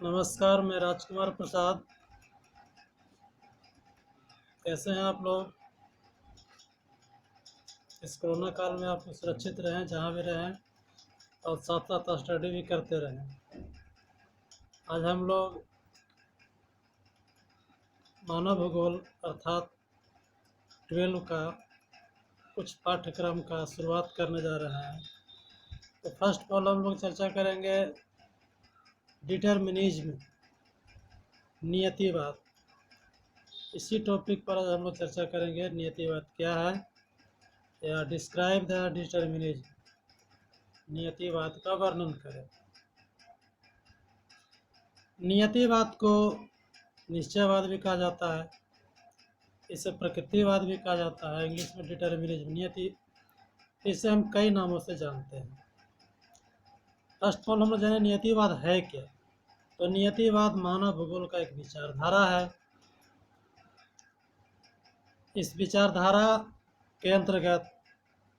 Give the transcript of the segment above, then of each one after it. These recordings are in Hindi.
नमस्कार, मैं राजकुमार प्रसाद। कैसे हैं आप लोग? इस कोरोना काल में आप सुरक्षित रहें जहाँ भी रहें, और साथ साथ स्टडी भी करते रहें। आज हम लोग मानव भूगोल अर्थात 12 का कुछ पाठ्यक्रम का शुरुआत करने जा रहे हैं। तो फर्स्ट ऑफ ऑल हम लोग चर्चा करेंगे डिटर्मिनिज्म, नियतिवाद। इसी टॉपिक पर आज हम लोग चर्चा करेंगे। नियतिवाद क्या है, या डिस्क्राइब द डिटर्मिनिज्म, नियतिवाद का वर्णन करें। नियतिवाद को निश्चयवाद भी कहा जाता है, इसे प्रकृतिवाद भी कहा जाता है, इंग्लिश में डिटर्मिनिज्म, नियति। इसे हम कई नामों से जानते हैं। फर्स्ट ऑफ ऑल हम लोग जाने नियतिवाद है क्या। तो नियतिवाद मानव भूगोल का एक विचारधारा है। इस विचारधारा के अंतर्गत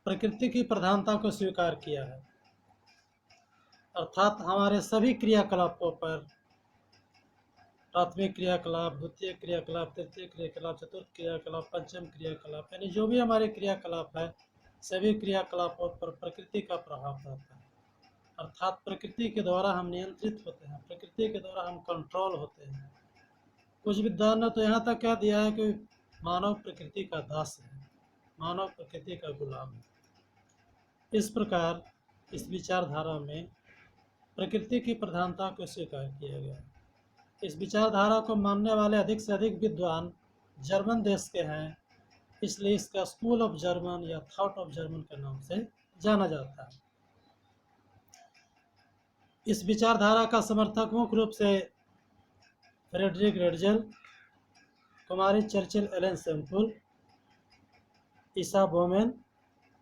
प्रकृति की प्रधानता को स्वीकार किया है, अर्थात हमारे सभी क्रियाकलापों पर, प्राथमिक क्रियाकलाप, द्वितीय क्रियाकलाप, तृतीय क्रियाकलाप, चतुर्थ क्रियाकलाप, पंचम क्रियाकलाप, यानी जो भी हमारे क्रियाकलाप है, सभी क्रियाकलापों पर प्रकृति का प्रभाव रहता है। अर्थात प्रकृति के द्वारा हम नियंत्रित होते हैं, प्रकृति के द्वारा हम कंट्रोल होते हैं। कुछ विद्वान ने तो यहाँ तक कह दिया है कि मानव प्रकृति का दास है, मानव प्रकृति का गुलाम है। इस प्रकार इस विचारधारा में प्रकृति की प्रधानता को स्वीकार किया गया है। इस विचारधारा को मानने वाले अधिक से अधिक विद्वान जर्मन देश के हैं, इसलिए इसका स्कूल ऑफ जर्मन या थॉट ऑफ जर्मन के नाम से जाना जाता है। इस विचारधारा का समर्थक मुख्य रूप से फ्रेडरिक रेडजल, कुमारी चर्चिल एलन सेम्पुल, ईसा बोमेन,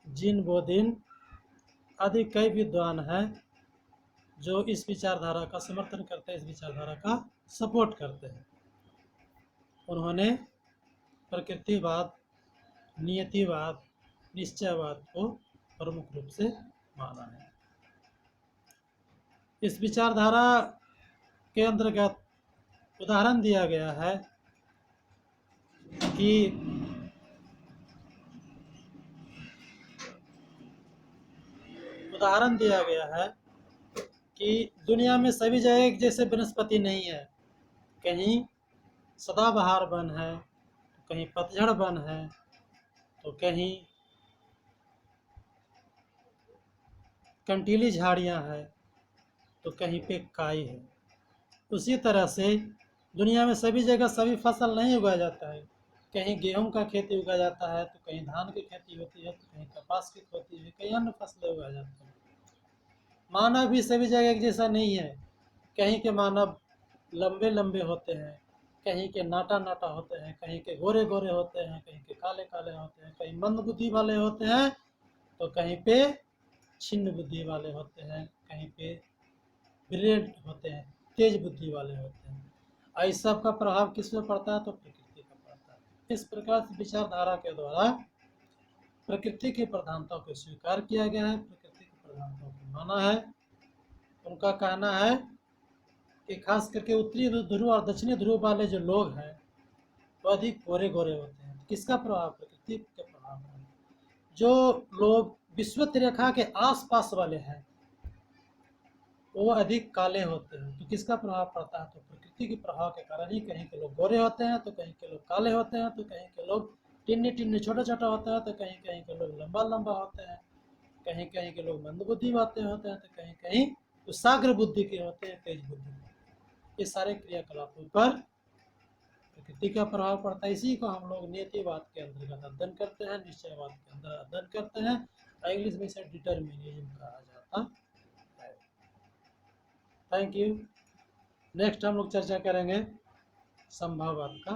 जीन बोदिन आदि कई विद्वान हैं जो इस विचारधारा का समर्थन करते हैं, इस विचारधारा का सपोर्ट करते हैं। उन्होंने प्रकृतिवाद, नियतिवाद, निश्चयवाद को प्रमुख रूप से माना है। इस विचारधारा के अंतर्गत उदाहरण दिया गया है कि दुनिया में सभी जगह एक जैसे वनस्पति नहीं है। कहीं सदाबहार वन है, तो कहीं पतझड़ वन है, तो कहीं कंटीली झाड़ियाँ हैं, तो कहीं पे काई है। उसी तरह से दुनिया में सभी जगह सभी फसल नहीं उगाया जाता है। कहीं गेहूं का खेती उगाया जाता है, तो कहीं धान की खेती होती है, तो कहीं कपास की खेती है, कहीं अन्य फसलें उगाई जाती हैं। मानव भी सभी जगह एक जैसा नहीं है। कहीं के मानव लंबे लंबे होते हैं, कहीं के नाटा नाटा होते हैं, कहीं के गोरे गोरे होते हैं, कहीं के काले काले होते हैं, कहीं मंद बुद्धि वाले होते हैं, तो कहीं पे छिन्न बुद्धि वाले होते हैं, कहीं पे ब्रिलियंट होते हैं, तेज बुद्धि वाले होते हैं। इस सब का प्रभाव किस पे पड़ता है? तो प्रकृति का पड़ता है। इस प्रकार से विचारधारा के द्वारा प्रकृति की प्रधानता को स्वीकार किया गया है, प्रकृति की प्रधानता को माना है। उनका कहना है कि खास करके उत्तरी ध्रुव और दक्षिणी ध्रुव वाले जो लोग हैं वो अधिक गोरे गोरे होते हैं। किसका प्रभाव? प्रकृति के प्रभाव है। जो लोग विषुवत रेखा के आसपास वाले हैं वो अधिक काले होते हैं। तो किसका प्रभाव पड़ता है? तो प्रकृति के प्रभाव के कारण ही कहीं के लोग गोरे होते हैं, तो कहीं के लोग काले होते हैं, तो कहीं के लोग टिन्नी टिन्नी छोटा छोटा होता है, तो कहीं कहीं के लोग लंबा लंबा होते हैं, कहीं कहीं के लोग मंदबुद्धि वाले होते हैं, तो कहीं कहीं कुशाग्र बुद्धि के होते हैं, तेज बुद्धि। ये सारे क्रियाकलापों पर प्रकृति का प्रभाव पड़ता है। इसी को हम लोग नियतिवाद के अंतर्गत अध्ययन करते हैं, निश्चयवाद के अंदर अध्ययन करते हैं। इंग्लिश में इसे डिटर्मिनिज्म कहा जाता है। Thank you. नेक्स्ट हम लोग चर्चा करेंगे संभाववाद का।